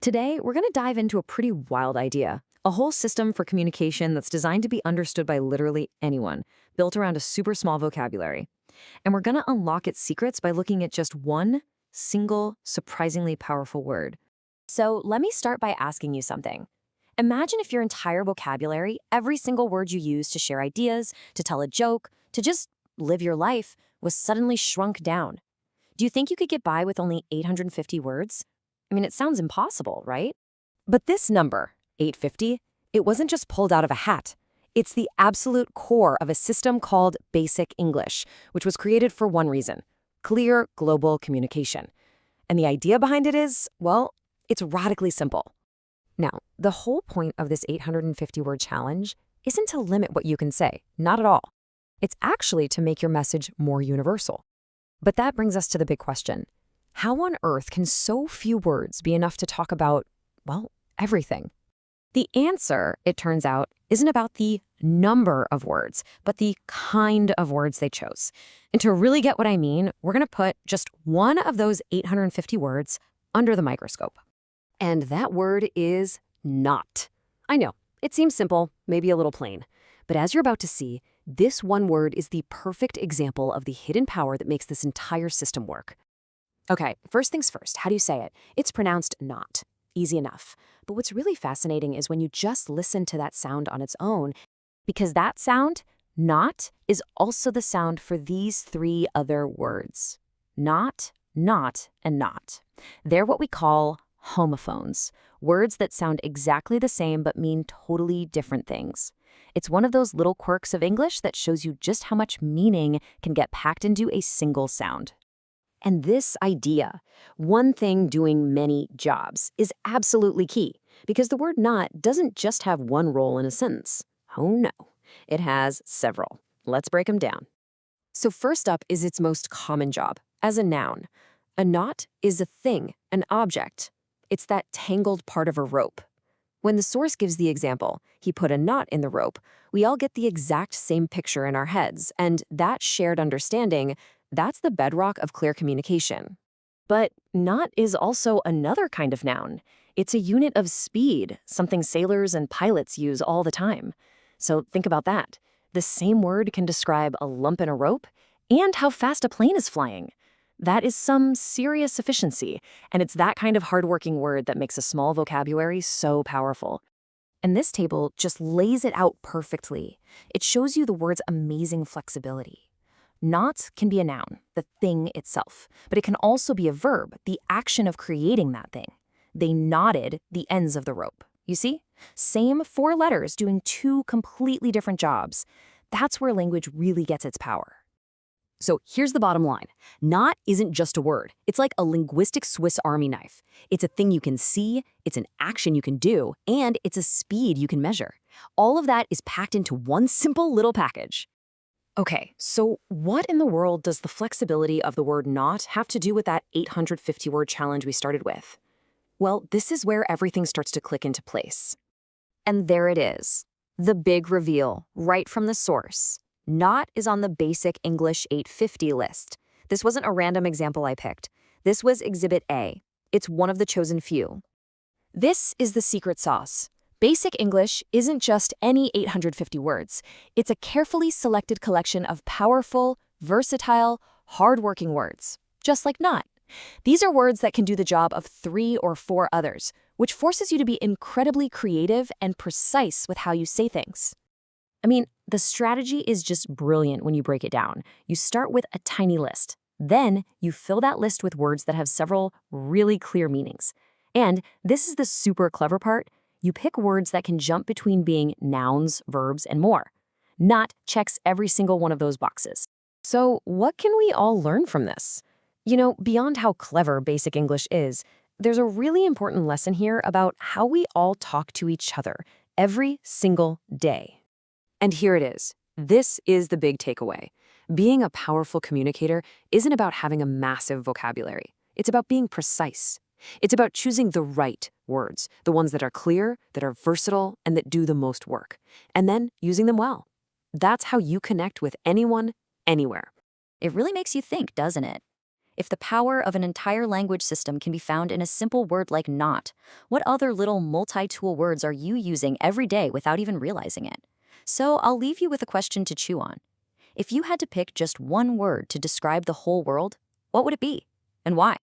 Today, we're going to dive into a pretty wild idea, a whole system for communication that's designed to be understood by literally anyone, built around a super small vocabulary. And we're going to unlock its secrets by looking at just one single, surprisingly powerful word. So let me start by asking you something. Imagine if your entire vocabulary, every single word you use to share ideas, to tell a joke, to just live your life, was suddenly shrunk down. Do you think you could get by with only 850 words? I mean, it sounds impossible, right? But this number, 850, it wasn't just pulled out of a hat. It's the absolute core of a system called Basic English, which was created for one reason: clear global communication. And the idea behind it is, well, it's radically simple. Now, the whole point of this 850-word challenge isn't to limit what you can say, not at all. It's actually to make your message more universal. But that brings us to the big question. How on earth can so few words be enough to talk about, well, everything? The answer, it turns out, isn't about the number of words, but the kind of words they chose. And to really get what I mean, we're going to put just one of those 850 words under the microscope. And that word is not. I know, it seems simple, maybe a little plain. But as you're about to see, this one word is the perfect example of the hidden power that makes this entire system work. Okay, first things first, how do you say it? It's pronounced not. Easy enough. But what's really fascinating is when you just listen to that sound on its own, because that sound, not, is also the sound for these three other words. Not, and not. They're what we call homophones, words that sound exactly the same but mean totally different things. It's one of those little quirks of English that shows you just how much meaning can get packed into a single sound. And this idea, one thing doing many jobs, is absolutely key, because the word not doesn't just have one role in a sentence. Oh no, it has several. Let's break them down. So first up is its most common job, as a noun. A knot is a thing, an object. It's that tangled part of a rope. When the source gives the example, he put a knot in the rope, we all get the exact same picture in our heads, and that shared understanding, that's the bedrock of clear communication. But not is also another kind of noun. It's a unit of speed, something sailors and pilots use all the time. So think about that. The same word can describe a lump in a rope and how fast a plane is flying. That is some serious efficiency, and it's that kind of hardworking word that makes a small vocabulary so powerful. And this table just lays it out perfectly. It shows you the word's amazing flexibility. Not can be a noun, the thing itself, but it can also be a verb, the action of creating that thing. They knotted the ends of the rope. You see? Same four letters doing two completely different jobs. That's where language really gets its power. So here's the bottom line. Not isn't just a word. It's like a linguistic Swiss Army knife. It's a thing you can see, it's an action you can do, and it's a speed you can measure. All of that is packed into one simple little package. Okay, so what in the world does the flexibility of the word not have to do with that 850-word challenge we started with? Well, this is where everything starts to click into place. And there it is, the big reveal, right from the source. Not is on the Basic English 850 list. This wasn't a random example I picked. This was Exhibit A. It's one of the chosen few. This is the secret sauce. Basic English isn't just any 850 words. It's a carefully selected collection of powerful, versatile, hardworking words, just like not. These are words that can do the job of 3 or 4 others, which forces you to be incredibly creative and precise with how you say things. I mean, the strategy is just brilliant when you break it down. You start with a tiny list. Then you fill that list with words that have several really clear meanings. And this is the super clever part. You pick words that can jump between being nouns, verbs, and more. Not checks every single one of those boxes. So what can we all learn from this? You know, beyond how clever Basic English is, there's a really important lesson here about how we all talk to each other every single day. And here it is. This is the big takeaway. Being a powerful communicator isn't about having a massive vocabulary. It's about being precise. It's about choosing the right words, the ones that are clear, that are versatile, and that do the most work, and then using them well. That's how you connect with anyone, anywhere. It really makes you think, doesn't it? If the power of an entire language system can be found in a simple word like not, what other little multi-tool words are you using every day without even realizing it? So I'll leave you with a question to chew on. If you had to pick just one word to describe the whole world, what would it be? And why?